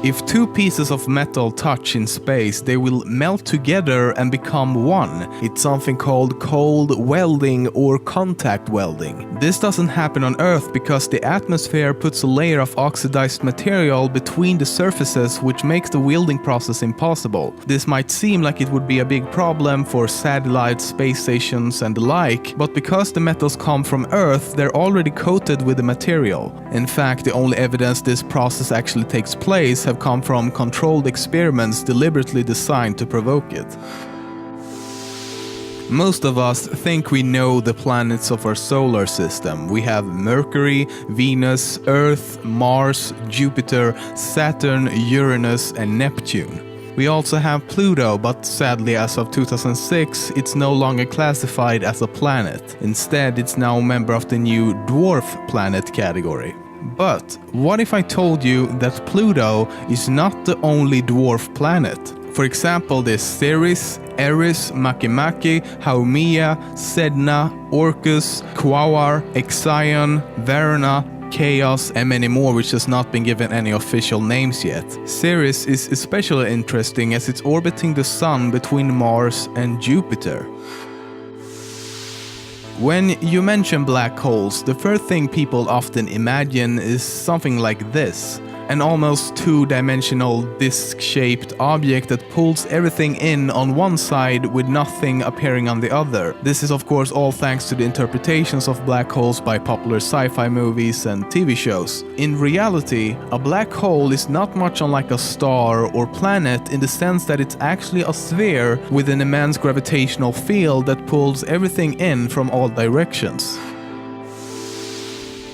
If two pieces of metal touch in space, they will melt together and become one. It's something called cold welding or contact welding. This doesn't happen on Earth because the atmosphere puts a layer of oxidized material between the surfaces, which makes the welding process impossible. This might seem like it would be a big problem for satellites, space stations and the like, but because the metals come from Earth, they're already coated with the material. In fact, the only evidence this process actually takes place have come from controlled experiments deliberately designed to provoke it. Most of us think we know the planets of our solar system. We have Mercury, Venus, Earth, Mars, Jupiter, Saturn, Uranus and Neptune. We also have Pluto, but sadly as of 2006 it's no longer classified as a planet. Instead, it's now a member of the new dwarf planet category. But what if I told you that Pluto is not the only dwarf planet? For example, there's Ceres, Eris, Makemake, Haumea, Sedna, Orcus, Quaoar, Ixion, Verona, Chaos and many more which has not been given any official names yet. Ceres is especially interesting as it's orbiting the Sun between Mars and Jupiter. When you mention black holes, the first thing people often imagine is something like this. An almost two-dimensional disc-shaped object that pulls everything in on one side with nothing appearing on the other. This is of course all thanks to the interpretations of black holes by popular sci-fi movies and TV shows. In reality, a black hole is not much unlike a star or planet in the sense that it's actually a sphere with an immense gravitational field that pulls everything in from all directions.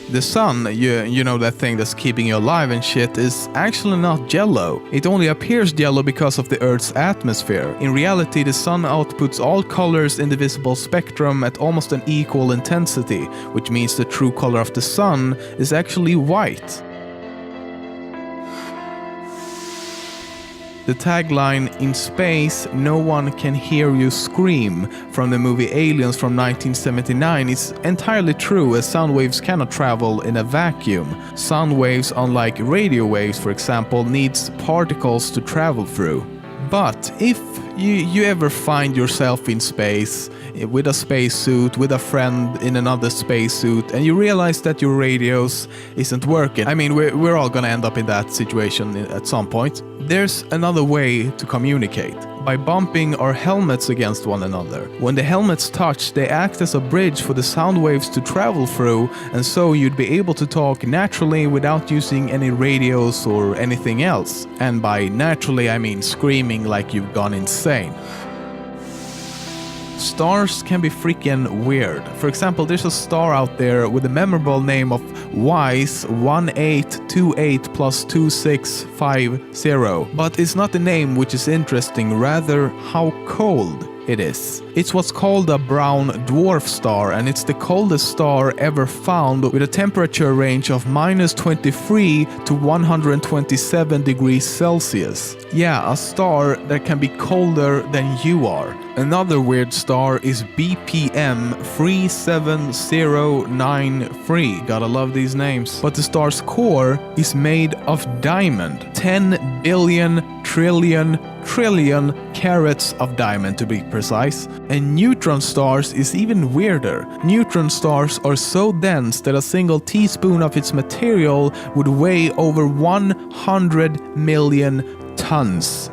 The sun, you know that thing that's keeping you alive and shit, is actually not yellow. It only appears yellow because of the Earth's atmosphere. In reality, the sun outputs all colors in the visible spectrum at almost an equal intensity, which means the true color of the sun is actually white. The tagline, "In space, no one can hear you scream," from the movie Aliens from 1979 is entirely true, as sound waves cannot travel in a vacuum. Sound waves, unlike radio waves for example, needs particles to travel through. But if you ever find yourself in space, with a spacesuit, with a friend in another spacesuit, and you realize that your radios isn't working. I mean, we're all gonna end up in that situation at some point. There's another way to communicate. By bumping our helmets against one another. When the helmets touch, they act as a bridge for the sound waves to travel through, and so you'd be able to talk naturally without using any radios or anything else. And by naturally, I mean screaming like you've gone insane. Stars can be freaking weird. For example, there's a star out there with the memorable name of WISE 1828 plus 2650. But it's not the name which is interesting, rather how cold it is. It's what's called a brown dwarf star, and it's the coldest star ever found, with a temperature range of -23 to 127 degrees Celsius. Yeah, a star that can be colder than you are. Another weird star is BPM 37093. Gotta love these names. But the star's core is made of diamond. 10 billion trillion carats of diamond to be precise. And neutron stars is even weirder. Neutron stars are so dense that a single teaspoon of its material would weigh over 100 million tons.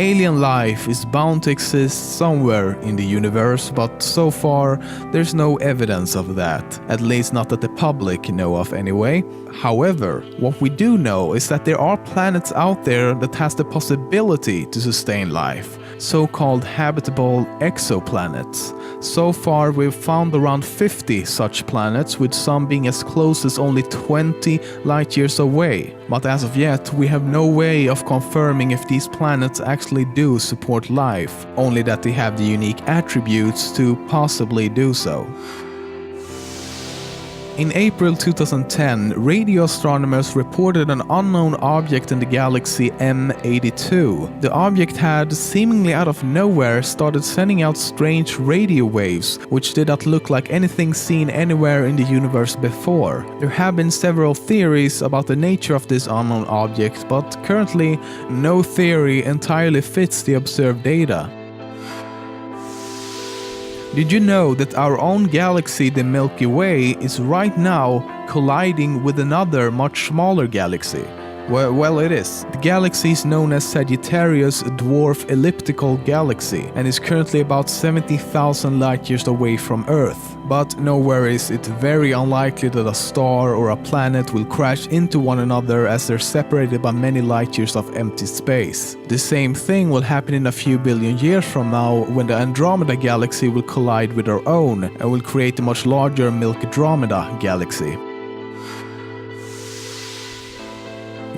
Alien life is bound to exist somewhere in the universe, but so far there's no evidence of that, at least not that the public know of anyway. However, what we do know is that there are planets out there that has the possibility to sustain life, so-called habitable exoplanets. So far we've found around 50 such planets, with some being as close as only 20 light years away. But as of yet, we have no way of confirming if these planets actually do support life, only that they have the unique attributes to possibly do so. In April 2010, radio astronomers reported an unknown object in the galaxy M82. The object had, seemingly out of nowhere, started sending out strange radio waves, which did not look like anything seen anywhere in the universe before. There have been several theories about the nature of this unknown object, but currently, no theory entirely fits the observed data. Did you know that our own galaxy, the Milky Way, is right now colliding with another much smaller galaxy? Well, it is. The galaxy is known as Sagittarius Dwarf Elliptical Galaxy and is currently about 70,000 light-years away from Earth. But no worries, it's very unlikely that a star or a planet will crash into one another as they're separated by many light-years of empty space. The same thing will happen in a few billion years from now when the Andromeda Galaxy will collide with our own and will create a much larger Milky-Dromeda Galaxy.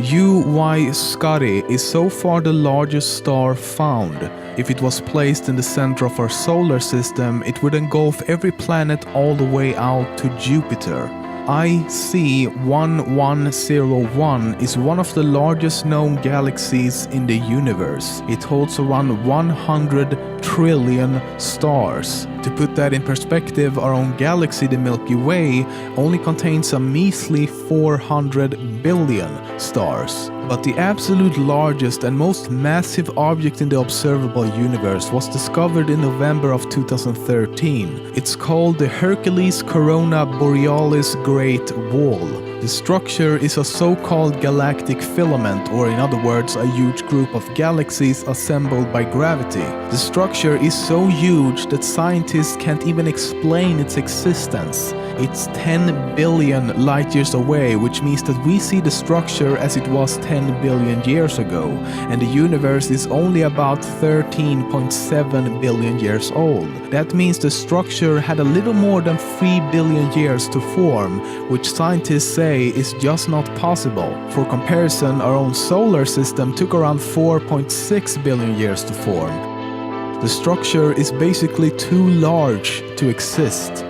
UY Scuti is so far the largest star found. If it was placed in the center of our solar system, it would engulf every planet all the way out to Jupiter. IC1101 is one of the largest known galaxies in the universe. It holds around 100 trillion stars. To put that in perspective, our own galaxy, the Milky Way, only contains a measly 400 billion stars. But the absolute largest and most massive object in the observable universe was discovered in November of 2013. It's called the Hercules Corona Borealis Great Wall. The structure is a so-called galactic filament, or in other words, a huge group of galaxies assembled by gravity. The structure is so huge that scientists can't even explain its existence. It's 10 billion light-years away, which means that we see the structure as it was 10 billion years ago, and the universe is only about 13.7 billion years old. That means the structure had a little more than 3 billion years to form, which scientists say is just not possible. For comparison, our own solar system took around 4.6 billion years to form. The structure is basically too large to exist.